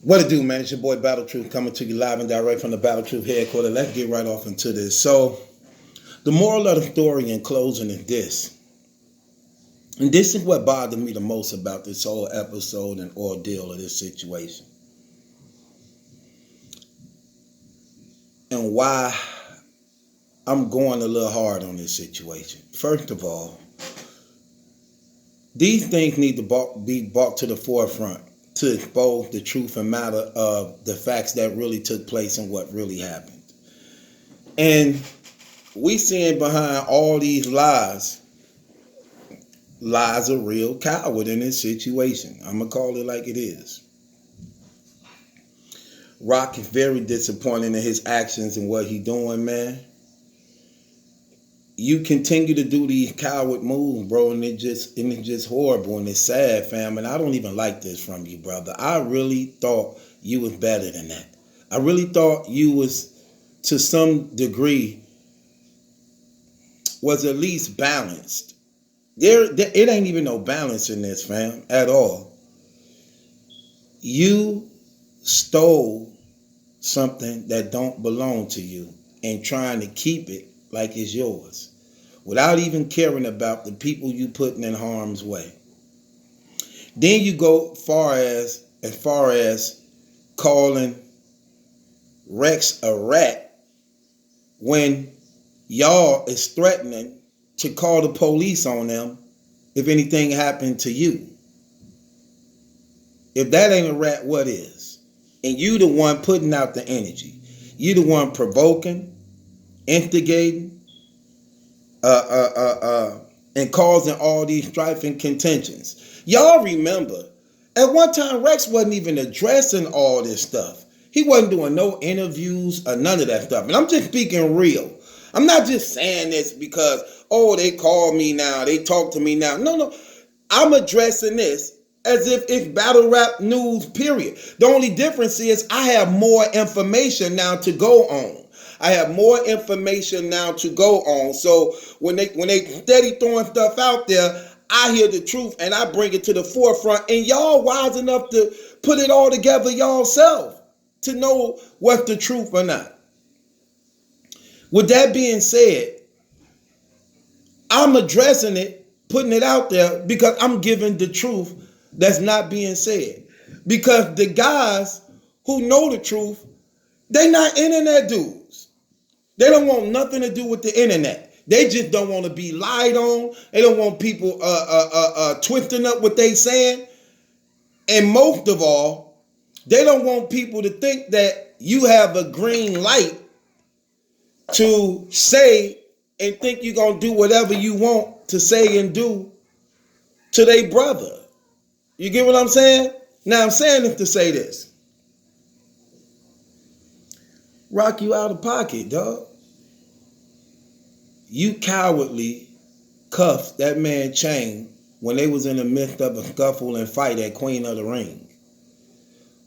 What it do, man? It's your boy Battle Truth coming to you live and direct from the Battle Truth headquarters. Let's get right off into this. So, the moral of the story in closing is this. And this is what bothered me the most about this whole episode and ordeal of this situation. And why I'm going a little hard on this situation. First of all, these things need to be brought to the forefront to expose the truth and matter of the facts that really took place and what really happened. And we seeing behind all these lies a real coward in this situation. I'm going to call it like it is. Rock is very disappointed in his actions and what he doing, man. You continue to do these coward moves, bro, and it's just horrible and it's sad, fam. And I don't even like this from you, brother. I really thought you was better than that. I really thought you was, to some degree, was at least balanced. It ain't even no balance in this, fam, at all. You stole something that don't belong to you and trying to keep it like it's yours, without even caring about the people you putting in harm's way. Then you go as far as calling Rex a rat when y'all is threatening to call the police on them if anything happened to you. If that ain't a rat, what is? And you the one putting out the energy. You the one provoking, instigating, and causing all these strife and contentions. Y'all remember, at one time Rex wasn't even addressing all this stuff. He wasn't doing no interviews or none of that stuff. And I'm just speaking real. I'm not just saying this because, oh, they call me now, they talk to me now. No. I'm addressing this as if it's battle rap news, period. The only difference is I have more information now to go on. I have more information now to go on. So when they steady throwing stuff out there, I hear the truth and I bring it to the forefront. And y'all wise enough to put it all together y'all self to know what's the truth or not. With that being said, I'm addressing it, putting it out there because I'm giving the truth that's not being said. Because the guys who know the truth, they not internet dudes. They don't want nothing to do with the internet. They just don't want to be lied on. They don't want people twisting up what they saying. And most of all, they don't want people to think that you have a green light to say and think you're going to do whatever you want to say and do to their brother. You get what I'm saying? Now I'm saying this to say this. Rock, you out of pocket, dog. You cowardly cuffed that man Chain when they was in the midst of a scuffle and fight at Queen of the Ring.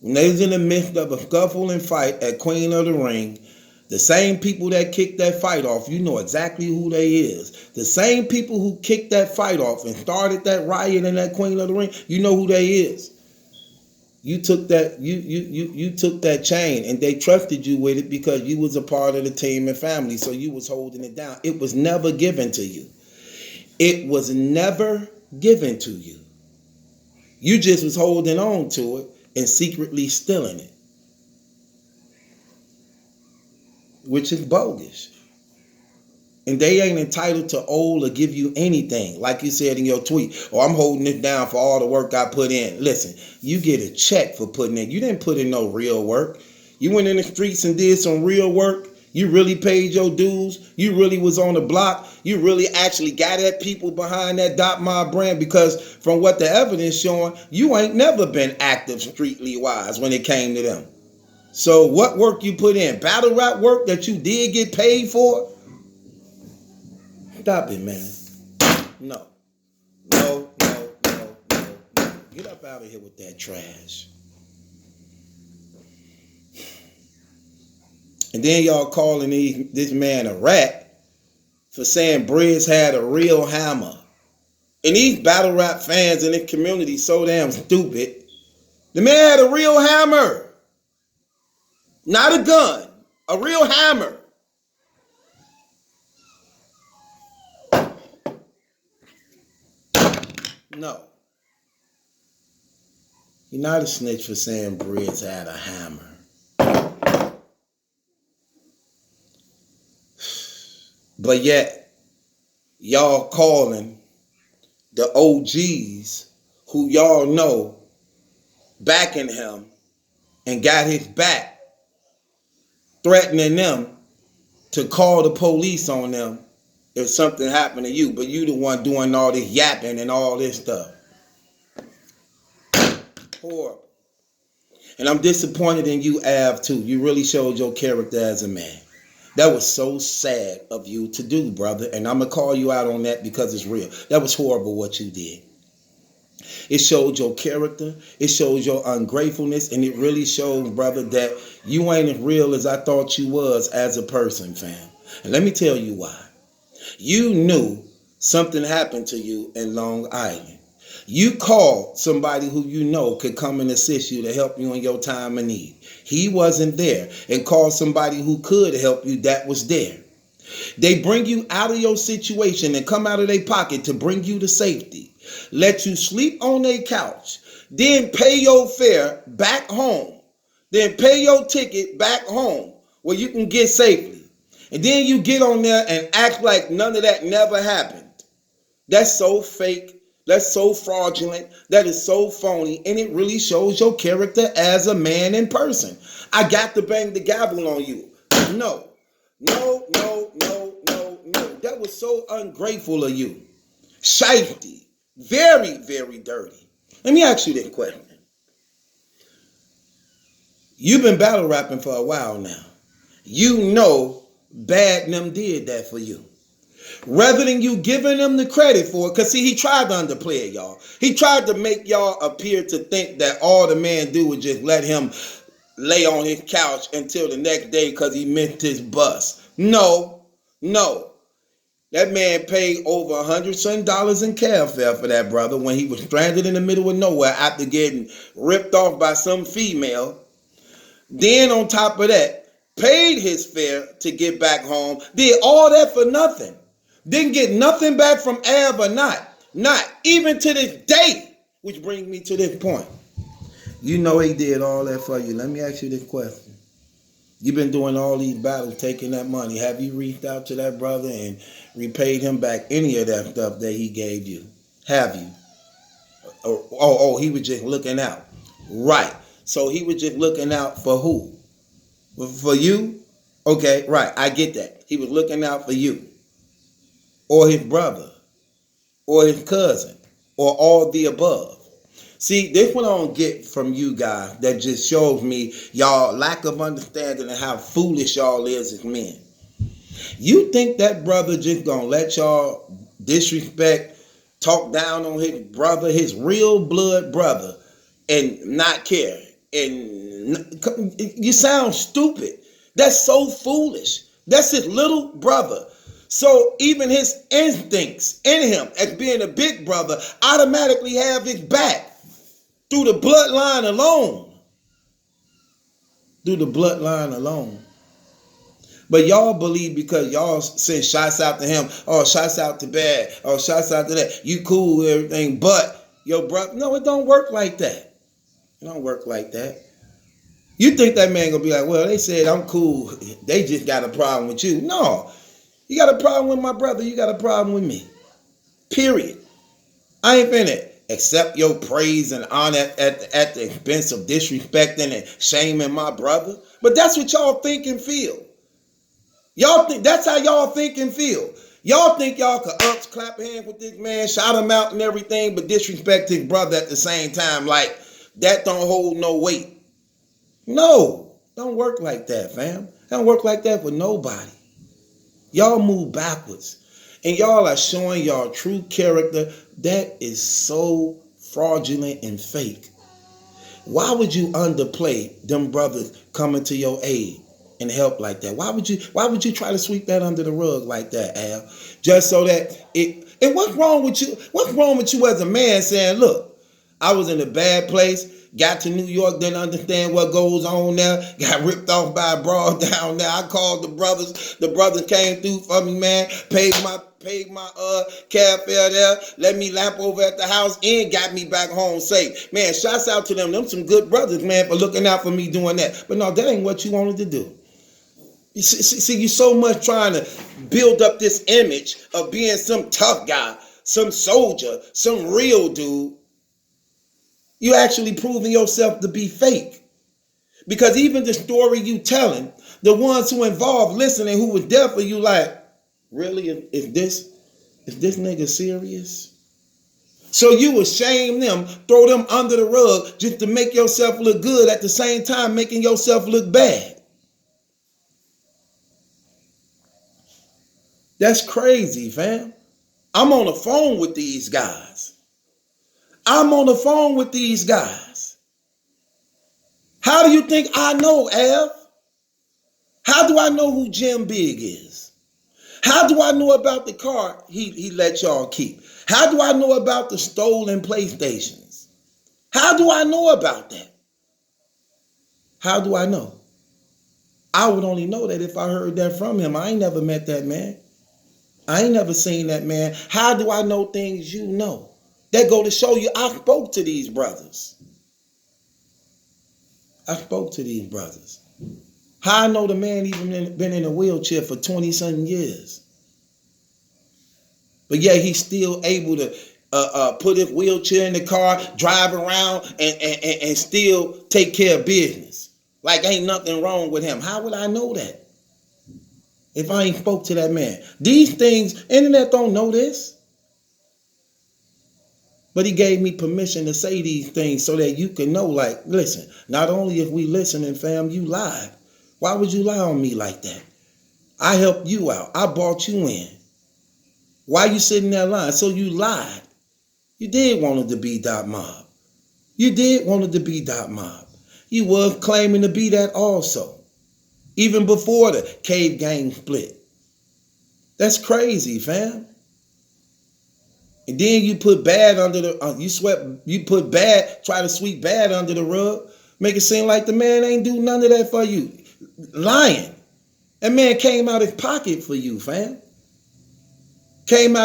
When they was in the midst of a scuffle and fight at Queen of the Ring, the same people that kicked that fight off, you know exactly who they is. The same people who kicked that fight off and started that riot in that Queen of the Ring, you know who they is. You took that you took that chain and they trusted you with it because you was a part of the team and family, so you was holding it down. It was never given to you. It was never given to you. You just was holding on to it and secretly stealing it, which is bogus. And they ain't entitled to owe or give you anything. Like you said in your tweet, oh, I'm holding it down for all the work I put in. Listen, you get a check for putting in. You didn't put in no real work. You went in the streets and did some real work. You really paid your dues. You really was on the block. You really actually got at people behind that Dot Mob brand, because from what the evidence showing, you ain't never been active streetly wise when it came to them. So what work you put in? Battle rap work that you did get paid for? Stop it, man. No. Get up out of here with that trash. And then y'all calling this man a rat for saying Briz had a real hammer. And these battle rap fans in this community so damn stupid. The man had a real hammer, not a gun, a real hammer. No. You're not a snitch for saying Briggs had a hammer. But yet, y'all calling the OGs who y'all know backing him and got his back, threatening them to call the police on them if something happened to you. But you the one doing all this yapping and all this stuff. Horrible. And I'm disappointed in you, Av, too. You really showed your character as a man. That was so sad of you to do, brother. And I'm going to call you out on that because it's real. That was horrible what you did. It showed your character. It shows your ungratefulness. And it really shows, brother, that you ain't as real as I thought you was as a person, fam. And let me tell you why. You knew something happened to you in Long Island. You called somebody who you know could come and assist you to help you in your time of need. He wasn't there, and called somebody who could help you that was there. They bring you out of your situation and come out of their pocket to bring you to safety. Let you sleep on their couch, then pay your fare back home. Then pay your ticket back home where you can get safely. And then you get on there and act like none of that never happened. That's so fake. That's so fraudulent. That is so phony. And it really shows your character as a man in person. I got to bang the gavel on you. No. That was so ungrateful of you. Shifty. Very, very dirty. Let me ask you this question. You've been battle rapping for a while now. You know Bad Them did that for you. Rather than you giving him the credit for it, because see, he tried to underplay it, y'all. He tried to make y'all appear to think that all the man do was just let him lay on his couch until the next day because he missed his bus. No. That man paid over $100 in cab fare for that brother when he was stranded in the middle of nowhere after getting ripped off by some female. Then on top of that, paid his fare to get back home. Did all that for nothing. Didn't get nothing back from Av or not. Not even to this day. Which brings me to this point. You know he did all that for you. Let me ask you this question. You've been doing all these battles, taking that money. Have you reached out to that brother and repaid him back any of that stuff that he gave you? Have you? He was just looking out. Right. So he was just looking out for who? For you? Okay, right. I get that. He was looking out for you. Or his brother, or his cousin, or all the above. See, this one I don't get from you guys that just shows me y'all lack of understanding and how foolish y'all is as men. You think that brother just gonna let y'all disrespect, talk down on his brother, his real blood brother, and not care? And you sound stupid. That's so foolish. That's his little brother. So even his instincts in him as being a big brother automatically have his back through the bloodline alone. Through the bloodline alone. But y'all believe because y'all send shots out to him, or shots out to Bad, or shots out to that, you cool, everything, but your brother, no, it don't work like that. It don't work like that. You think that man gonna be like, well, they said I'm cool, they just got a problem with you. No. You got a problem with my brother, you got a problem with me. Period. I ain't finna accept your praise and honor at the expense of disrespecting and shaming my brother. But that's what y'all think and feel. Y'all think that's how y'all think and feel. Y'all think y'all could clap hands with this man, shout him out and everything, but disrespect his brother at the same time. Like, that don't hold no weight. No, don't work like that, fam. Don't work like that for nobody. Y'all move backwards. And y'all are showing y'all true character. That is so fraudulent and fake. Why would you underplay them brothers coming to your aid and help like that? Why would you try to sweep that under the rug like that, Al? Just so that and what's wrong with you? What's wrong with you as a man saying, look, I was in a bad place. got to New York, didn't understand what goes on there, got ripped off by a broad down there. I called the brothers. The brothers came through for me, man. Paid my cab fare there, let me lap over at the house, and got me back home safe. Man, shouts out to them. Them some good brothers, man, for looking out for me doing that. But no, that ain't what you wanted to do. You see, you so much trying to build up this image of being some tough guy, some soldier, some real dude. You actually proving yourself to be fake. Because even the story you telling, the ones who involved listening, who was there for you, like, really, is this nigga serious? So you would shame them, throw them under the rug just to make yourself look good, at the same time making yourself look bad. That's crazy, fam. I'm on the phone with these guys. How do you think I know, Av? How do I know who Jim Big is? How do I know about the car he let y'all keep? How do I know about the stolen PlayStations? How do I know about that? How do I know? I would only know that if I heard that from him. I ain't never met that man. I ain't never seen that man. How do I know things you know? That go to show you I spoke to these brothers. How I know the man even been in a wheelchair for 20-something years. But yet he's still able to put his wheelchair in the car, drive around, and still take care of business. Like ain't nothing wrong with him. How would I know that if I ain't spoke to that man? These things, internet don't know this. But he gave me permission to say these things so that you can know, like, listen, not only if we listening, fam, you lied. Why would you lie on me like that? I helped you out. I brought you in. Why you sitting there lying? So you lied. You did want it to be Dot Mob. You was claiming to be that also. Even before the Cave Gang split. That's crazy, fam. And then you put bad under the, try to sweep bad under the rug. Make it seem like the man ain't do none of that for you. Lying. That man came out his pocket for you, fam. Spent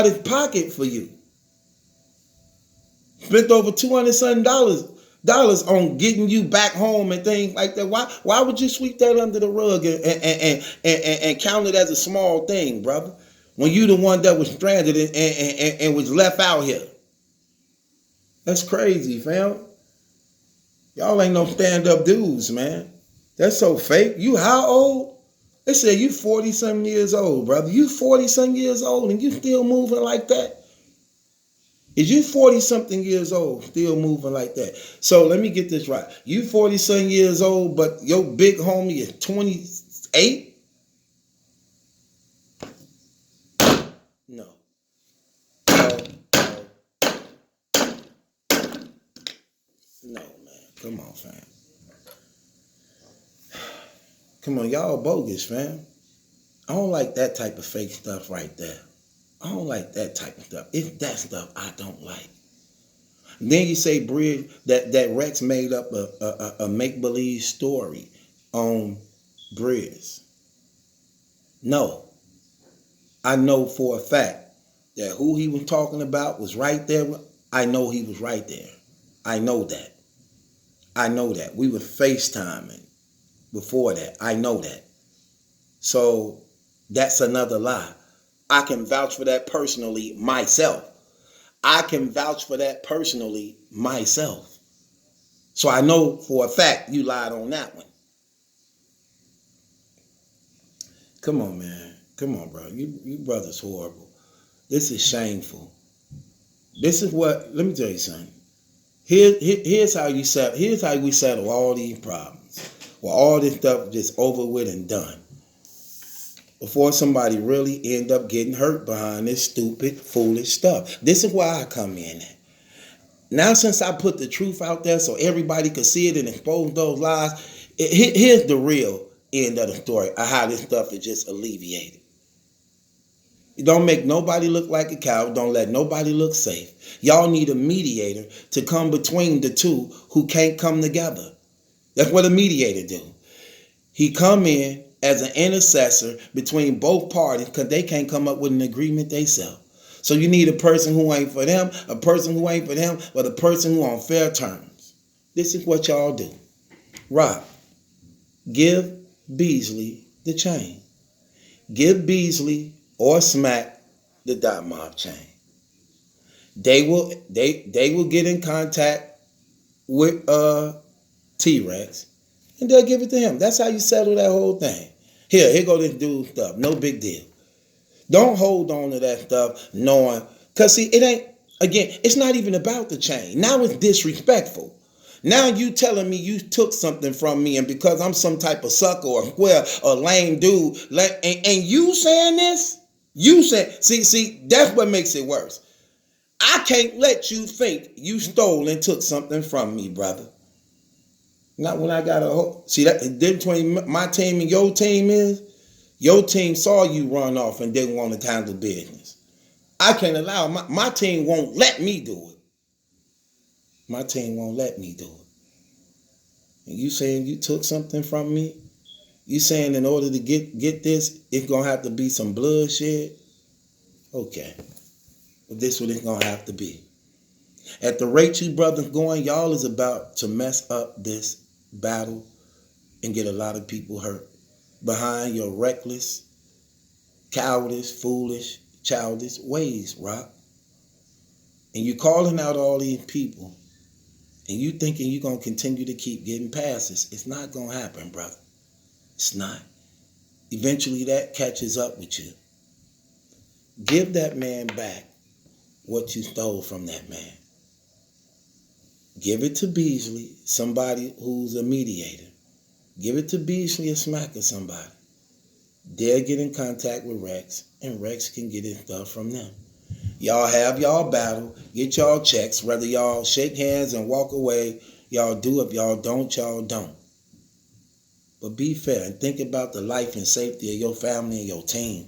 over $200 on getting you back home and things like that. Why would you sweep that under the rug and count it as a small thing, brother? When you the one that was stranded and was left out here. That's crazy, fam. Y'all ain't no stand-up dudes, man. That's so fake. You how old? They said you 40-something years old, brother. You 40-something years old and you still moving like that? Is you 40-something years old still moving like that? So let me get this right. You 40-something years old, but your big homie is 28? No. No, man. Come on, fam. Come on, y'all bogus, fam. I don't like that type of fake stuff right there. I don't like that type of stuff. It's that stuff I don't like. And then you say, Bridge, that Rex made up a make-believe story on Bridge. No. I know for a fact that who he was talking about was right there. I know he was right there. I know that. We were FaceTiming before that. I know that. So that's another lie. I can vouch for that personally myself. So I know for a fact you lied on that one. Come on, man. Come on, bro. You brothers horrible. This is shameful. This is what, let me tell you something. Here's how we settle all these problems. Well, all this stuff just over with and done. Before somebody really end up getting hurt behind this stupid, foolish stuff. This is why I come in at. Now, since I put the truth out there so everybody could see it and expose those lies, here's the real end of the story of how this stuff is just alleviated. Don't make nobody look like a cow. Don't let nobody look safe. Y'all need a mediator to come between the two who can't come together. That's what a mediator do. He come in as an intercessor between both parties because they can't come up with an agreement themselves. So you need a person who ain't for them, a person who ain't for them, but a person who on fair terms. This is what y'all do. Rock, give Beasley the chain. Give Beasley or Smack the Dot Mob chain. They will get in contact with T-Rex and they'll give it to him. That's how you settle that whole thing. Here go this dude stuff. No big deal. Don't hold on to that stuff knowing, because see, it ain't, again, it's not even about the chain. Now it's disrespectful. Now you telling me you took something from me, and because I'm some type of sucker or square or lame dude, and you saying this, you saying, see, that's what makes it worse. I can't let you think you stole and took something from me, brother. Not when I got a whole, see, that the difference between my team and your team is, your team saw you run off and didn't want to handle business. I can't allow, my team won't let me do it. My team won't let me do it. And you saying you took something from me? You saying in order to get this, it's going to have to be some bloodshed? Okay. But this what it's going to have to be. At the rate you brothers going, y'all is about to mess up this battle and get a lot of people hurt behind your reckless, cowardice, foolish, childish ways, Rock. And you calling out all these people and you thinking you're going to continue to keep getting passes. It's not going to happen, brother. It's not. Eventually that catches up with you. Give that man back what you stole from that man. Give it to Beasley, somebody who's a mediator. Give it to Beasley or Smack or somebody. They'll get in contact with Rex, and Rex can get his stuff from them. Y'all have y'all battle, get y'all checks, whether y'all shake hands and walk away, y'all do. If y'all don't, y'all don't. But be fair and think about the life and safety of your family and your team.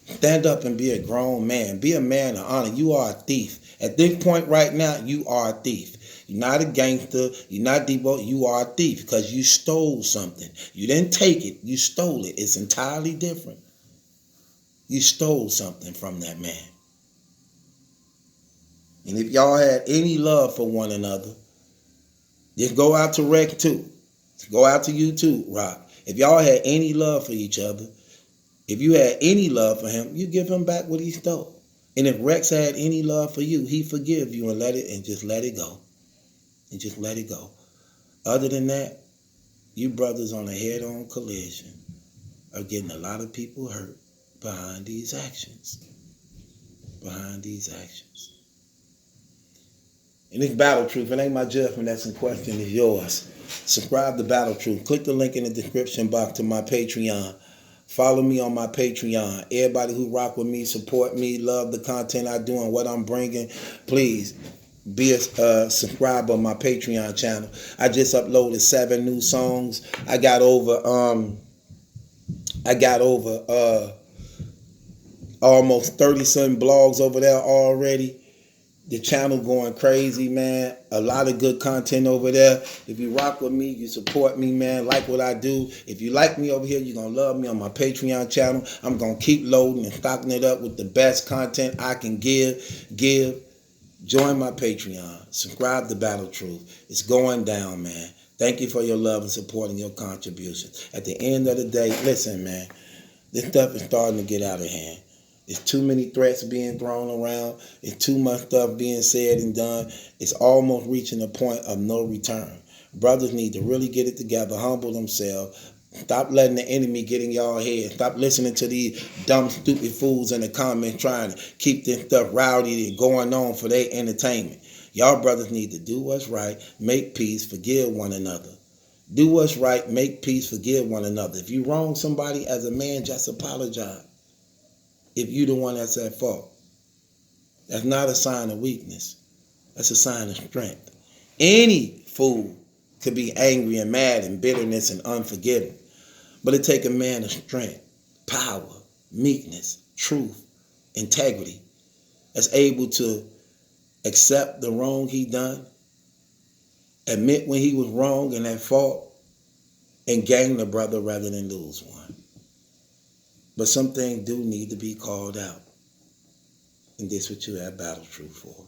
Stand up and be a grown man. Be a man of honor. You are a thief. At this point right now, you are a thief. You're not a gangster. You're not Debo. You are a thief because you stole something. You didn't take it. You stole it. It's entirely different. You stole something from that man. And if y'all had any love for one another, just go out to Rex too. Go out to you too, Rock. If y'all had any love for each other, if you had any love for him, you give him back what he stole. And if Rex had any love for you, he forgive you and just let it go. And just let it go. Other than that, you brothers on a head-on collision are getting a lot of people hurt behind these actions. Behind these actions. And it's Battle Truth. It ain't my judgment that's in question. It's yours. Subscribe to Battle Truth. Click the link in the description box to my Patreon. Follow me on my Patreon. Everybody who rock with me, support me, love the content I do and what I'm bringing, please be a subscriber on my Patreon channel. I just uploaded 7 new songs. I got over almost 30-some blogs over there already. The channel going crazy, man. A lot of good content over there. If you rock with me, you support me, man. Like what I do. If you like me over here, you're going to love me on my Patreon channel. I'm going to keep loading and stocking it up with the best content I can give. Join my Patreon. Subscribe to Battle Truth. It's going down, man. Thank you for your love and support and your contributions. At the end of the day, listen, man. This stuff is starting to get out of hand. There's too many threats being thrown around. It's too much stuff being said and done. It's almost reaching a point of no return. Brothers need to really get it together, humble themselves. Stop letting the enemy get in y'all head. Stop listening to these dumb, stupid fools in the comments trying to keep this stuff rowdy and going on for their entertainment. Y'all brothers need to do what's right, make peace, forgive one another. Do what's right, make peace, forgive one another. If you wrong somebody as a man, just apologize. If you the one that's at fault. That's not a sign of weakness. That's a sign of strength. Any fool could be angry and mad and bitterness and unforgiving. But it take a man of strength, power, meekness, truth, integrity, that's able to accept the wrong he done, admit when he was wrong and at fault, and gain the brother rather than lose one. But some things do need to be called out. And this what you have Battle Truth for.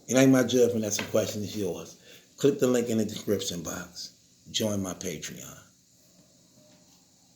It ain't my judgment, that's a question, it's yours. Click the link in the description box. Join my Patreon.